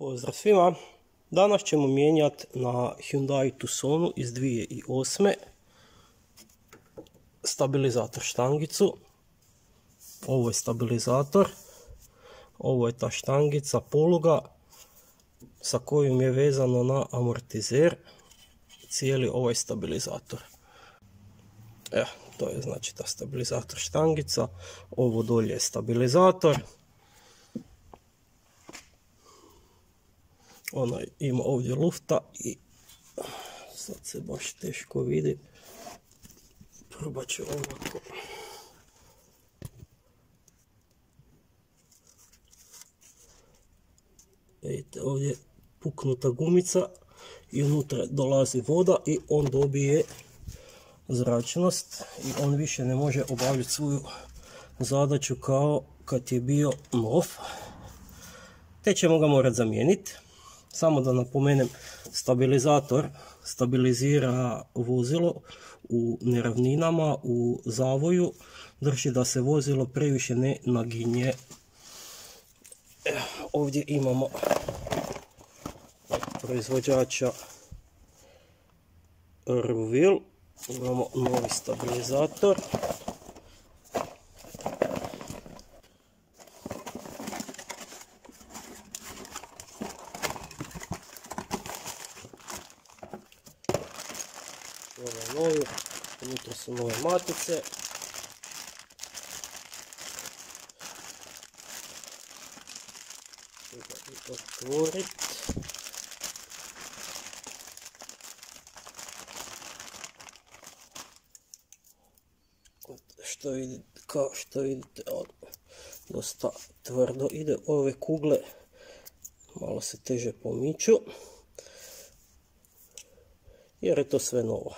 Pozdrav svima! Danas ćemo mijenjati na Hyundai Tucsonu iz 2008. stabilizator štangicu. Ovo je stabilizator, ovo je ta štangica poluga sa kojom je vezano na amortizer cijeli ovaj stabilizator. To je znači ta stabilizator štangica, ovo dolje je stabilizator. Ona ima ovdje lufta i sad se baš teško vidi. Probat ću ovako. Vidite, ovdje je puknuta gumica i unutra dolazi voda i on dobije zračnost i on više ne može obavljati svoju zadaću kao kad je bio nov, te ćemo ga morati zamijeniti. Samo da napomenem, stabilizator stabilizira vozilo u neravninama, u zavoju, drži da se vozilo previše ne naginje. Ovdje imamo proizvođača Ruvil, imamo novi stabilizator. Ovo je novi, unutra su nove matice. Treba i otvoriti. Kao što vidite, on dosta tvrdo ide. Ove kugle malo se teže pomiču jer je to sve novo.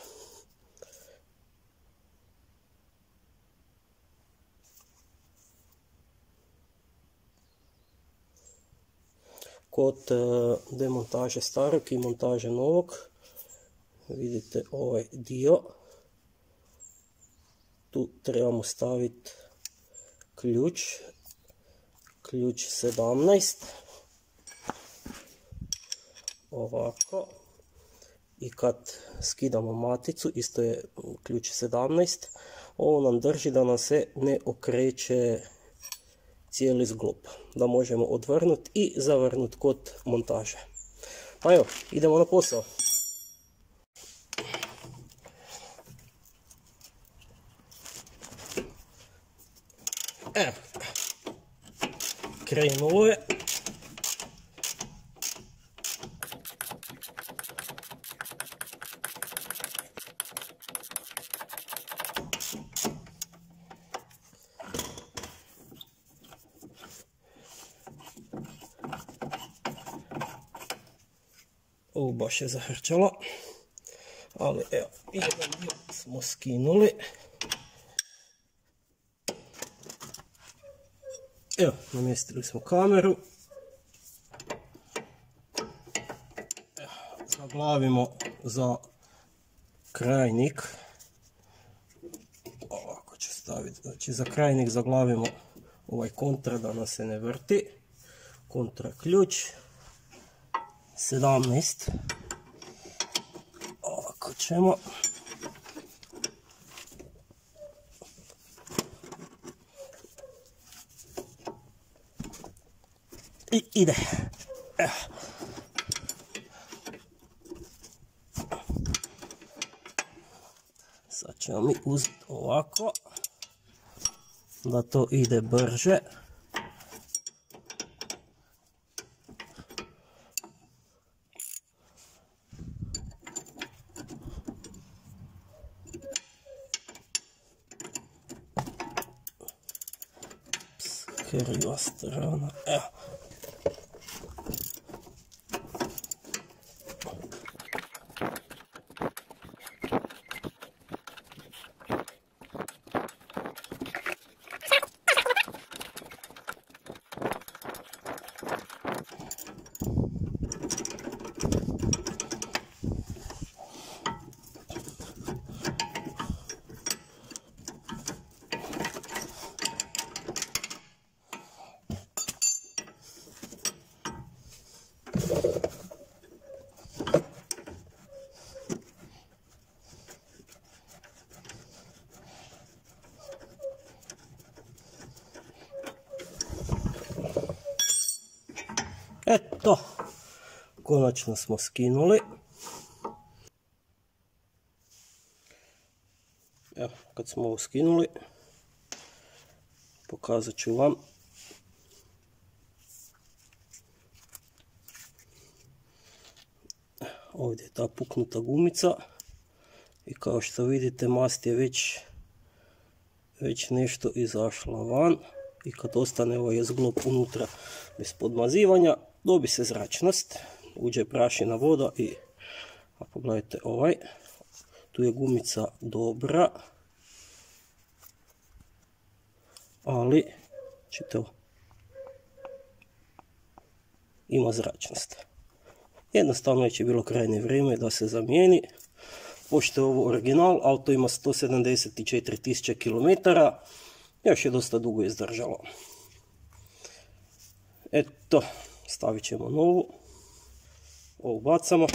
Kod demontaže starog i montaže novog vidite ovaj dio, tu trebamo staviti ključ 17, ovako, i kad skidamo maticu isto je ključ 17, ovo nam drži da nam se ne okreće cijeli zglob, da možemo odvrnuti i zavrnuti kod montaže. Pa evo, idemo na posao. Evo, krenulo je. Ovo baš je zahrčalo, ali evo, jedan dio smo skinuli. Evo, namjestili smo kameru. Evo, zaglavimo za krajnik. Ovako ću staviti, znači za krajnik zaglavimo ovaj kontra da nam se ne vrti. Kontra ključ 17. Ovako ćemo. I ide. Evo. Sad ćemo mi uzeti ovako da to ide brže. Kriva strana. Evo. Eto, konačno smo skinuli. Evo, kad smo ovo skinuli, pokazat ću vam. Ovdje je ta puknuta gumica i kao što vidite mast je već nešto izašla van i kad ostane ovaj zglob unutra bez podmazivanja dobi se zračnost, uđe prašina voda i a pogledajte ovaj, tu je gumica dobra, ali ima zračnost. Jednostavno već je bilo krajnje vrijeme da se zamijeni. Pošto je ovo original, auto ima 174.000 km, još je dosta dugo izdržalo. Eto, stavit ćemo novu. Ovu bacamo.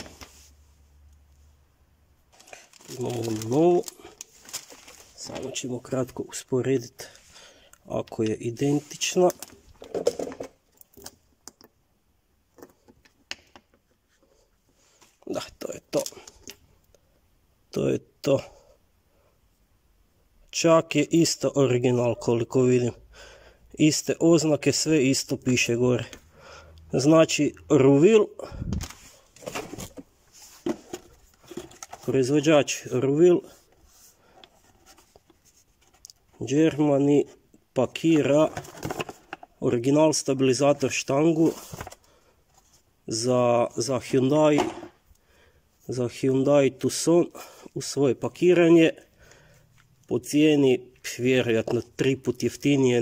Imamo novu. Samo ćemo kratko usporediti ako je identična. Da, to je to. To je to. Čak je isto original koliko vidim. Iste oznake, sve isto piše gore. Znači Ruvil. Proizvođač Ruvil. Germany pakira original stabilizator štangu za Hyundai Tucson u svoje pakiranje po cijeni vjerojatno 3 put jeftinije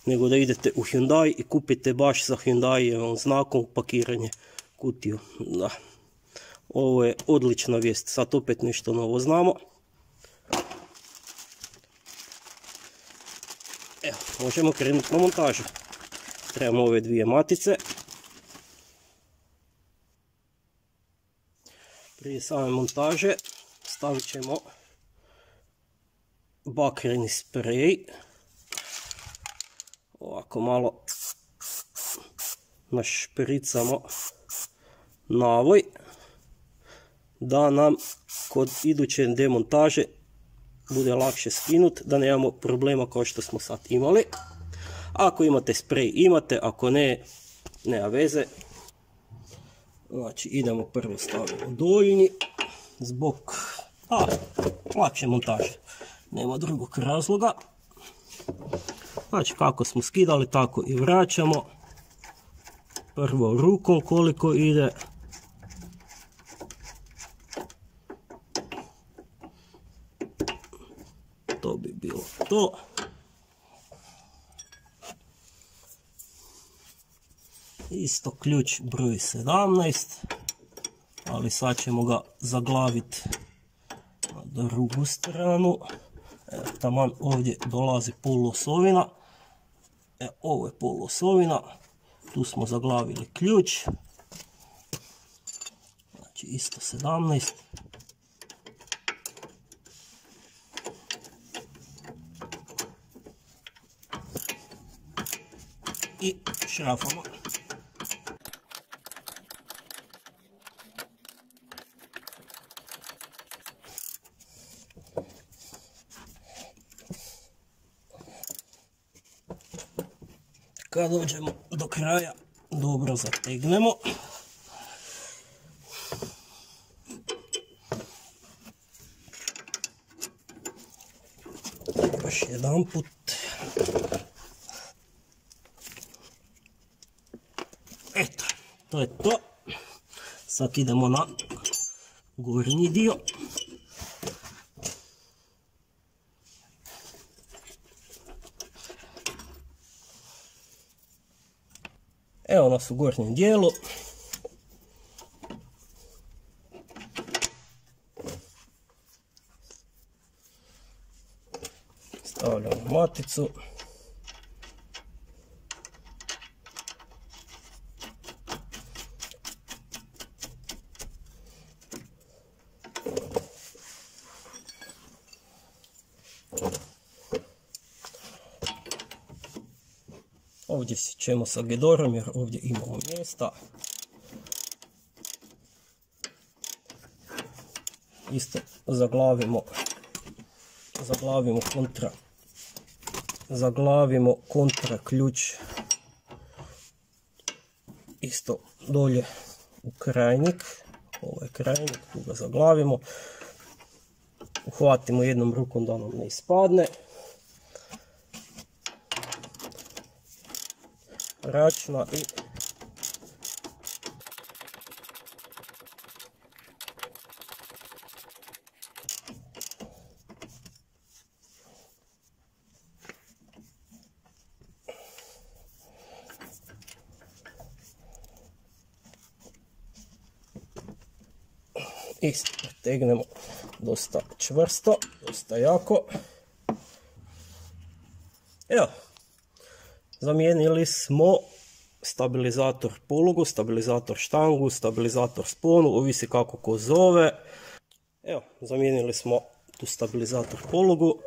nego da idete u Hyundai i kupite baš za Hyundai znakom pakiranje kutiju. Da. Ovo je odlična vijest, sad opet nešto novo znamo. Evo, možemo krenuti na montažu. Trebamo ove dvije matice. Prije same montaže stavit ćemo bakreni sprej. Ovako malo našpricamo navoj da nam kod iduće demontaže bude lakše skinuti, da nemamo problema kao što smo sad imali. Ako imate sprej imate, ako ne, nema veze. Znači idemo prvo stavimo donji zbog lakše montaže, nema drugog razloga. Znači kako smo skidali tako i vraćamo. Prvo rukom koliko ide. To bi bilo to. Isto ključ broj 17, ali sad ćemo ga zaglaviti na drugu stranu. Evo, taman ovdje dolazi poluosovina. Ovo je poluosovina. Tu smo zaglavili ključ. Znači isto 17. I šrafamo. Kad dođemo do kraja, dobro zategnemo. Još jedan put. Eto, to je to. Sad idemo na gornji dio. Evo nas u gornjem dijelu. Stavljamo maticu. Ovdje ćemo sa gedorom jer ovdje imamo mjesta. Isto zaglavimo kontra ključ isto dolje u krajnik. Ovo je krajnik, tu ga zaglavimo. Uhvatimo jednom rukom da nam ne ispadne. Račna i pretegnemo dosta čvrsto, dosta jako. Evo, zamijenili smo stabilizator polugu, stabilizator štangu, stabilizator sponu, ovisi kako ko zove. Evo, zamijenili smo tu stabilizator polugu.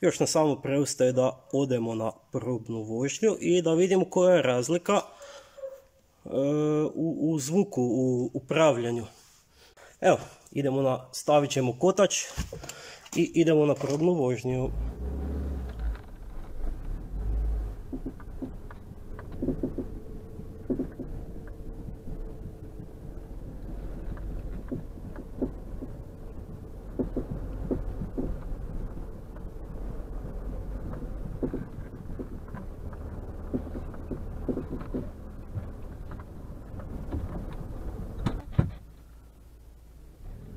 Još nam samo preostaje da odemo na probnu vožnju i da vidimo koja je razlika u zvuku, u upravljanju. Evo, stavit ćemo kotač i idemo na probnu vožnju.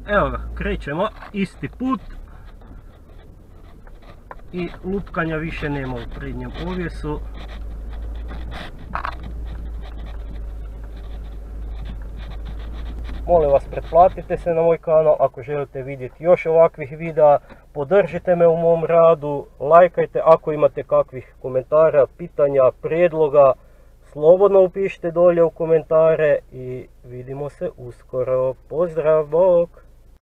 Evo ga, krećemo, isti put i lupkanja više nema u prednjem ovjesu. Molim vas, pretplatite se na moj kanal ako želite vidjeti još ovakvih videa, podržite me u mom radu, lajkajte ako imate kakvih komentara, pitanja, prijedloga, slobodno upišite dolje u komentare i vidimo se uskoro. Pozdrav, bok!